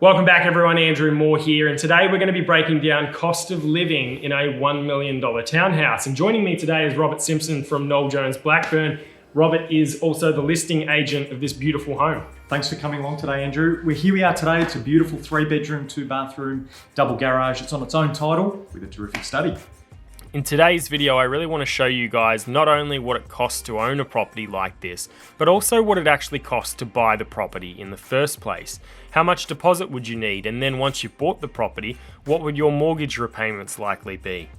Welcome back everyone, Andrew Moore here, and today we're going to be breaking down cost of living in a $1 million townhouse. And joining me today is Robert Simpson from Noel Jones Blackburn. Robert is also the listing agent of this beautiful home. Thanks for coming along today, Andrew. Here we are today. It's a beautiful 3-bedroom, 2-bathroom, double garage. It's on its own title with a terrific study. In today's video, I really want to show you guys not only what it costs to own a property like this, but also what it actually costs to buy the property in the first place. How much deposit would you need? And then once you've bought the property, what would your mortgage repayments likely be?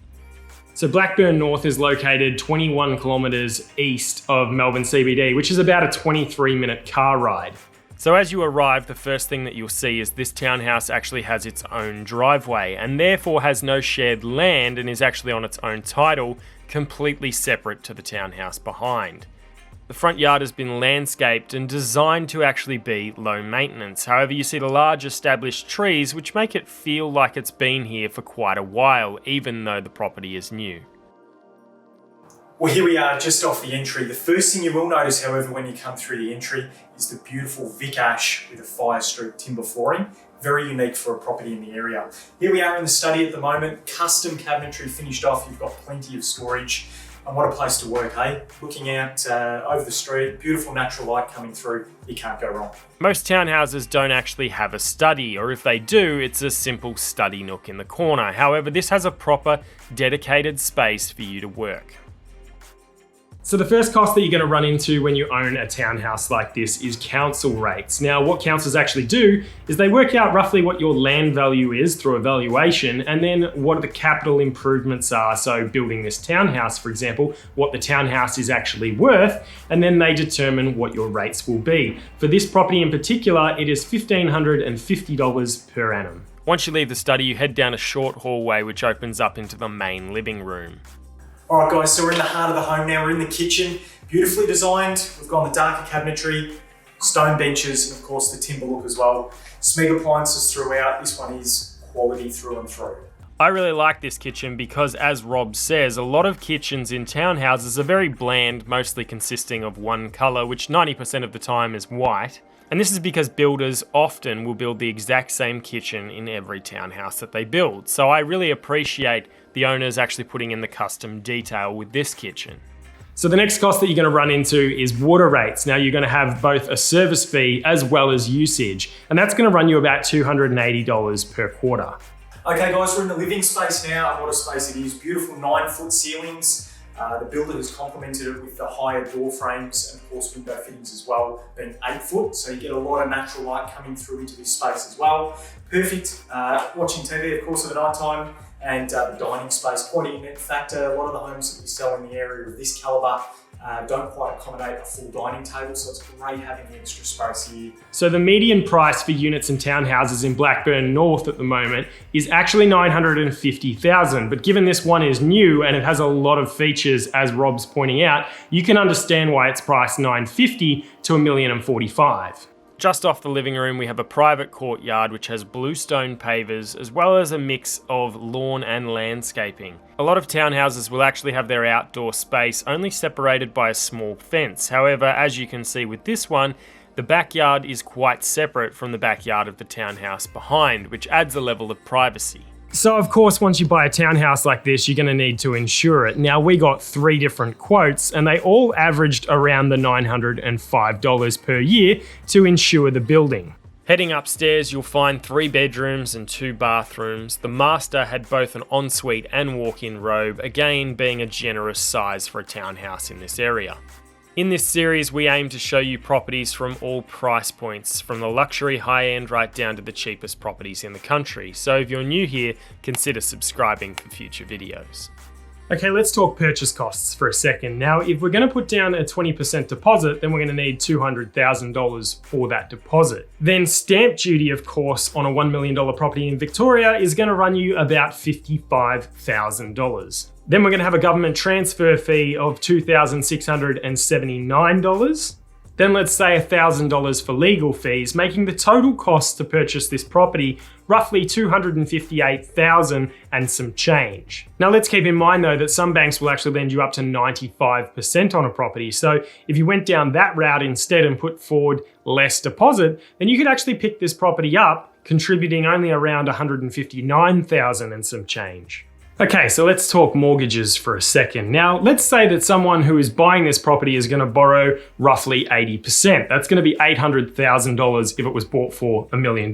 So Blackburn North is located 21 kilometres east of Melbourne CBD, which is about a 23-minute car ride. So as you arrive, the first thing that you'll see is this townhouse actually has its own driveway and therefore has no shared land and is actually on its own title, completely separate to the townhouse behind. The front yard has been landscaped and designed to actually be low maintenance. However, you see the large established trees which make it feel like it's been here for quite a while, even though the property is new. Well, here we are just off the entry. The first thing you will notice, however, when you come through the entry is the beautiful Vic Ash with a fire streak timber flooring. Very unique for a property in the area. Here we are in the study at the moment. Custom cabinetry finished off. You've got plenty of storage. And what a place to work, hey? Looking out over the street, beautiful natural light coming through. You can't go wrong. Most townhouses don't actually have a study, or if they do, it's a simple study nook in the corner. However, this has a proper, dedicated space for you to work. So the first cost that you're going to run into when you own a townhouse like this is council rates. Now, what councils actually do is they work out roughly what your land value is through a valuation, and then what the capital improvements are. So building this townhouse, for example, what the townhouse is actually worth, and then they determine what your rates will be. For this property in particular, it is $1,550 per annum. Once you leave the study, you head down a short hallway which opens up into the main living room. All right, guys, so we're in the heart of the home now. We're in the kitchen, beautifully designed. We've gone the darker cabinetry, stone benches, and of course the timber look as well. Smeg appliances throughout. This one is quality through and through. I really like this kitchen because, as Rob says, a lot of kitchens in townhouses are very bland, mostly consisting of one colour, which 90% of the time is white. And this is because builders often will build the exact same kitchen in every townhouse that they build. So I really appreciate the owners actually putting in the custom detail with this kitchen. So the next cost that you're going to run into is water rates. Now you're going to have both a service fee as well as usage, and that's going to run you about $280 per quarter. Okay guys, we're in the living space now. What a space it is. Beautiful 9-foot ceilings. The builder has complemented it with the higher door frames and of course window fittings as well, being 8 foot. So you get a lot of natural light coming through into this space as well. Perfect watching TV, of course, at night time. And the dining space, quite a unique factor. A lot of the homes that we sell in the area of this calibre don't quite accommodate a full dining table, so it's great having the extra space here. So the median price for units and townhouses in Blackburn North at the moment is actually $950,000, but given this one is new and it has a lot of features, as Rob's pointing out, you can understand why it's priced $950,000 to $1,045,000. Just off the living room, we have a private courtyard which has bluestone pavers as well as a mix of lawn and landscaping. A lot of townhouses will actually have their outdoor space only separated by a small fence. However, as you can see with this one, the backyard is quite separate from the backyard of the townhouse behind, which adds a level of privacy. So of course, once you buy a townhouse like this, you're going to need to insure it. Now we got 3 different quotes and they all averaged around the $905 per year to insure the building. Heading upstairs, you'll find 3 bedrooms and 2 bathrooms. The master had both an ensuite and walk-in robe, again being a generous size for a townhouse in this area. In this series, we aim to show you properties from all price points, from the luxury high-end right down to the cheapest properties in the country. So if you're new here, consider subscribing for future videos. Okay, let's talk purchase costs for a second. Now, if we're going to put down a 20% deposit, then we're going to need $200,000 for that deposit. Then stamp duty, of course, on a $1 million property in Victoria is going to run you about $55,000. Then we're going to have a government transfer fee of $2,679. Then let's say $1,000 for legal fees, making the total cost to purchase this property roughly $258,000 and some change. Now let's keep in mind though that some banks will actually lend you up to 95% on a property. So if you went down that route instead and put forward less deposit, then you could actually pick this property up contributing only around $159,000 and some change. Okay, so let's talk mortgages for a second. Now, let's say that someone who is buying this property is going to borrow roughly 80%. That's going to be $800,000 if it was bought for $1 million.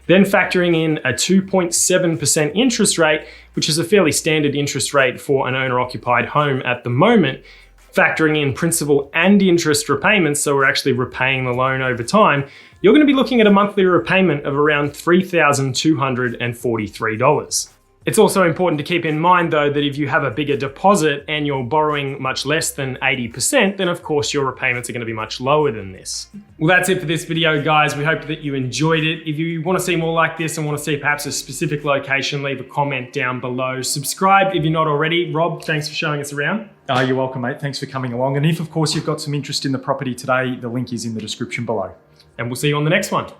Then factoring in a 2.7% interest rate, which is a fairly standard interest rate for an owner-occupied home at the moment, factoring in principal and interest repayments, so we're actually repaying the loan over time, you're going to be looking at a monthly repayment of around $3,243. It's also important to keep in mind though that if you have a bigger deposit and you're borrowing much less than 80%, then of course your repayments are going to be much lower than this. Well, that's it for this video, guys. We hope that you enjoyed it. If you want to see more like this and want to see perhaps a specific location, leave a comment down below. Subscribe if you're not already. Rob, thanks for showing us around. You're welcome, mate. Thanks for coming along. And if, of course, you've got some interest in the property today, the link is in the description below. And we'll see you on the next one.